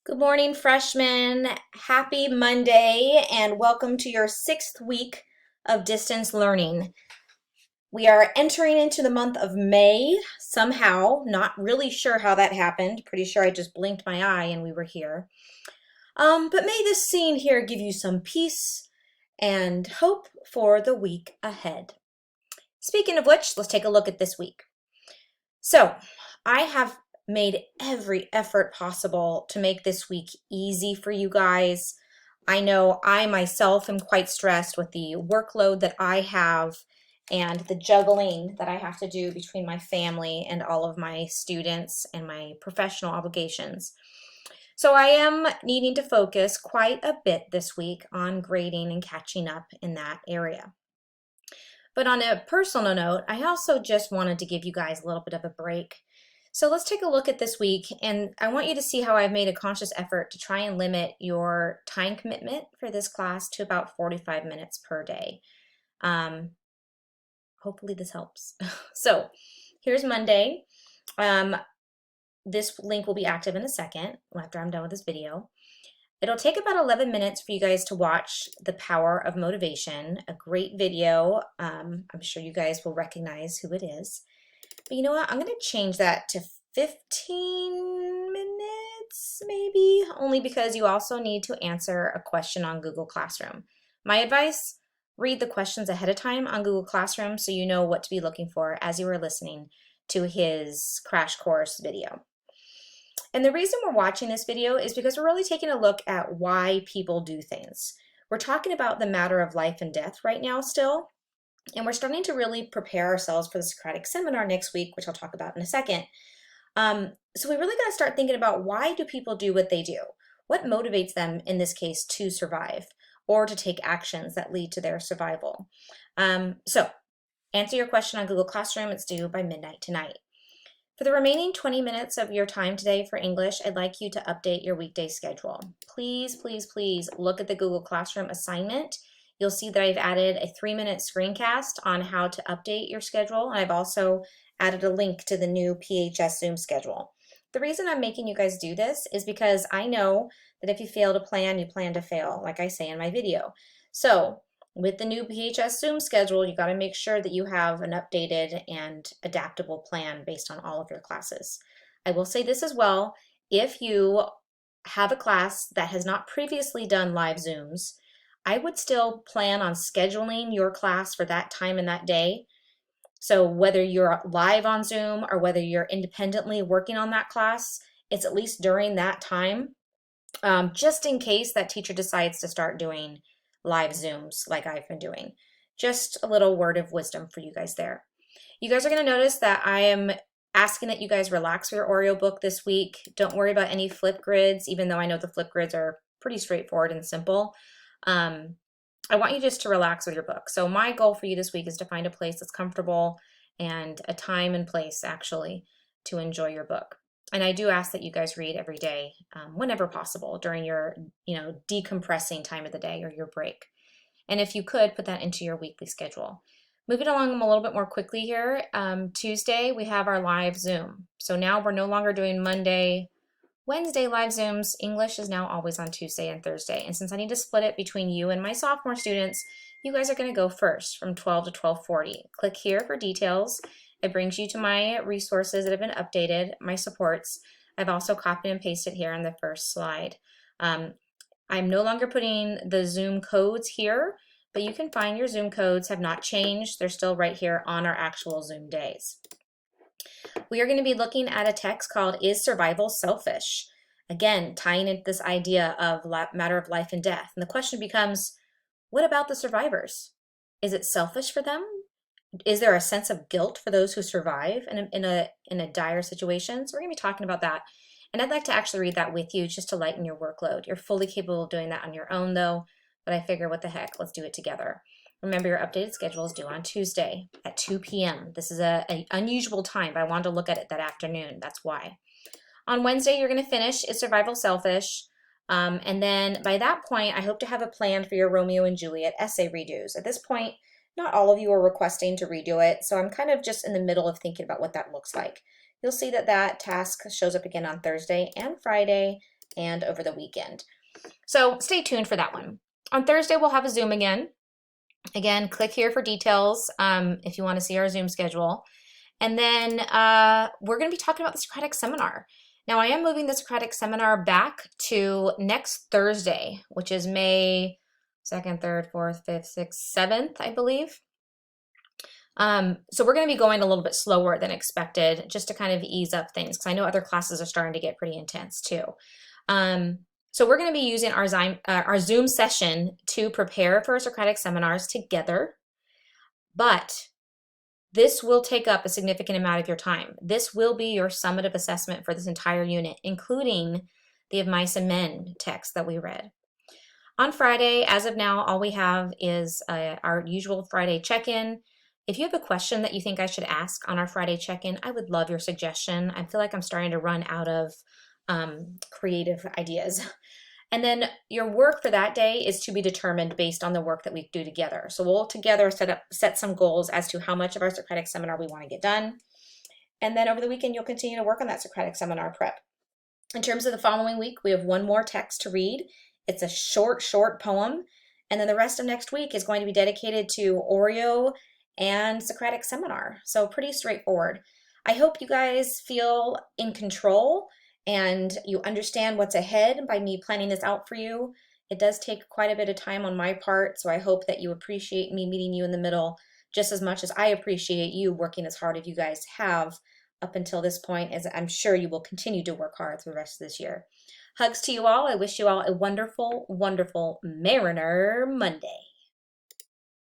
Good morning, freshmen. Happy Monday, and welcome to your 6th week of distance learning. We are entering into the month of May somehow, not really sure how that happened. Pretty sure I just blinked my eye and we were here. But may this scene here give you some peace and hope for the week ahead. Speaking of which, let's take a look at this week. So, I have made every effort possible to make this week easy for you guys. I know I myself am quite stressed with the workload that I have and the juggling that I have to do between my family and all of my students and my professional obligations. So I am needing to focus quite a bit this week on grading and catching up in that area. But on a personal note, I also just wanted to give you guys a little bit of a break. So let's take a look at this week, and I want you to see how I've made a conscious effort to try and limit your time commitment for this class to about 45 minutes per day. Hopefully this helps. So here's Monday. This link will be active in a second after I'm done with this video. It'll take about 11 minutes for you guys to watch The Power of Motivation, a great video. I'm sure you guys will recognize who it is. But you know what? I'm going to change that to 15 minutes, maybe, only because you also need to answer a question on Google Classroom. My advice, read the questions ahead of time on Google Classroom so you know what to be looking for as you are listening to his crash course video. And the reason we're watching this video is because we're really taking a look at why people do things. We're talking about the matter of life and death right now still, and we're starting to really prepare ourselves for the Socratic seminar next week, which I'll talk about in a second. So we really got to start thinking about, why do people do what they do? What motivates them in this case to survive or to take actions that lead to their survival? So answer your question on Google Classroom. It's due by midnight tonight. For the remaining 20 minutes of your time today for English, I'd like you to update your weekday schedule. Please, please, please look at the Google Classroom assignment. You'll see that I've added a 3-minute screencast on how to update your schedule, and I've also added a link to the new PHS Zoom schedule. The reason I'm making you guys do this is because I know that if you fail to plan, you plan to fail, like I say in my video. So with the new PHS Zoom schedule, you got to make sure that you have an updated and adaptable plan based on all of your classes. I will say this as well: if you have a class that has not previously done live Zooms, I would still plan on scheduling your class for that time and that day. So whether you're live on Zoom or whether you're independently working on that class, it's at least during that time, just in case that teacher decides to start doing live Zooms like I've been doing. Just a little word of wisdom for you guys there. You guys are going to notice that I am asking that you guys relax with your Oreo book this week. Don't worry about any flip grids, even though I know the flip grids are pretty straightforward and simple. I want you just to relax with your book. So my goal for you this week is to find a place that's comfortable and a time and place actually to enjoy your book. And I do ask that you guys read every day, whenever possible, during your, decompressing time of the day or your break. And if you could, put that into your weekly schedule. Moving along a little bit more quickly here, Tuesday we have our live Zoom. So now we're no longer doing Monday, Wednesday live Zooms. English is now always on Tuesday and Thursday. And since I need to split it between you and my sophomore students, you guys are going to go first from 12 to 12:40. Click here for details. It brings you to my resources that have been updated, my supports. I've also copied and pasted here on the first slide. I'm no longer putting the Zoom codes here, but you can find your Zoom codes have not changed. They're still right here on our actual Zoom days. We are going to be looking at a text called Is Survival Selfish? Again, tying into this idea of matter of life and death. And the question becomes, what about the survivors? Is it selfish for them? Is there a sense of guilt for those who survive in a dire situation? So we're going to be talking about that. And I'd like to actually read that with you just to lighten your workload. You're fully capable of doing that on your own though, but I figure what the heck, let's do it together. Remember, your updated schedule is due on Tuesday at 2 p.m. This is an unusual time, but I wanted to look at it that afternoon. That's why. On Wednesday, you're going to finish Is Survival Selfish? And then by that point, I hope to have a plan for your Romeo and Juliet essay redos. At this point, not all of you are requesting to redo it, so I'm kind of just in the middle of thinking about what that looks like. You'll see that that task shows up again on Thursday and Friday and over the weekend. So stay tuned for that one. On Thursday, we'll have a Zoom again. Again, click here for details if you want to see our Zoom schedule. And then we're going to be talking about the Socratic Seminar. Now, I am moving the Socratic Seminar back to next Thursday, which is May 2nd, 3rd, 4th, 5th, 6th, 7th, I believe. So we're going to be going a little bit slower than expected just to kind of ease up things, because I know other classes are starting to get pretty intense too. So we're going to be using our Zoom session to prepare for Socratic seminars together, but this will take up a significant amount of your time. This will be your summative assessment for this entire unit, including the Of Mice and Men text that we read. On Friday, as of now, all we have is our usual Friday check-in. If you have a question that you think I should ask on our Friday check-in, I would love your suggestion. I feel like I'm starting to run out of creative ideas. And then your work for that day is to be determined based on the work that we do together. So we'll together set some goals as to how much of our Socratic seminar we want to get done. And then over the weekend, you'll continue to work on that Socratic seminar prep. In terms of the following week, we have one more text to read. It's a short poem. And then the rest of next week is going to be dedicated to Oreo and Socratic seminar. So pretty straightforward. I hope you guys feel in control and you understand what's ahead by me planning this out for you. It does take quite a bit of time on my part, so I hope that you appreciate me meeting you in the middle just as much as I appreciate you working as hard as you guys have up until this point, as I'm sure you will continue to work hard through the rest of this year. Hugs to you all. I wish you all a wonderful, wonderful Mariner Monday.